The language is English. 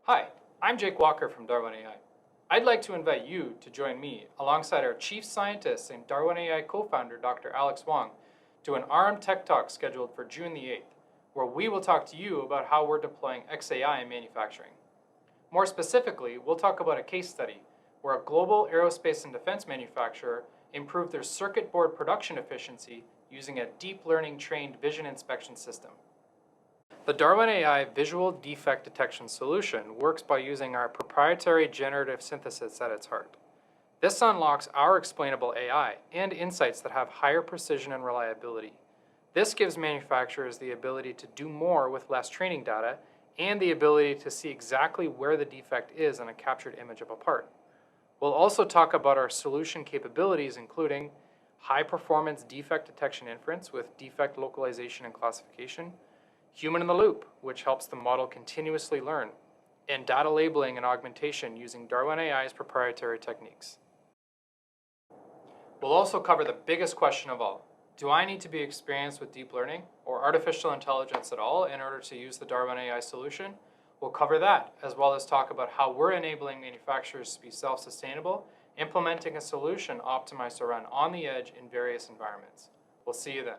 Hi, I'm Jake Walker from DarwinAI. I'd like to invite you to join me alongside our chief scientist and DarwinAI co-founder Dr. Alex Wong to an RM Tech Talk scheduled for June the 8th, where we will talk to you about how we're deploying XAI in manufacturing. More specifically, we'll talk about a case study where a global aerospace and defense manufacturer improved their circuit board production efficiency using a deep learning trained vision inspection system. The DarwinAI visual defect detection solution works by using our proprietary generative synthesis at its heart. This unlocks our explainable AI and insights that have higher precision and reliability. This gives manufacturers the ability to do more with less training data and the ability to see exactly where the defect is in a captured image of a part. We'll also talk about our solution capabilities, including high-performance defect detection inference with defect localization and classification, human in the loop, which helps the model continuously learn, and data labeling and augmentation using DarwinAI's proprietary techniques. We'll also cover the biggest question of all. Do I need to be experienced with deep learning or artificial intelligence at all in order to use the DarwinAI solution? We'll cover that, as well as talk about how we're enabling manufacturers to be self-sustainable, implementing a solution optimized to run on the edge in various environments. We'll see you then.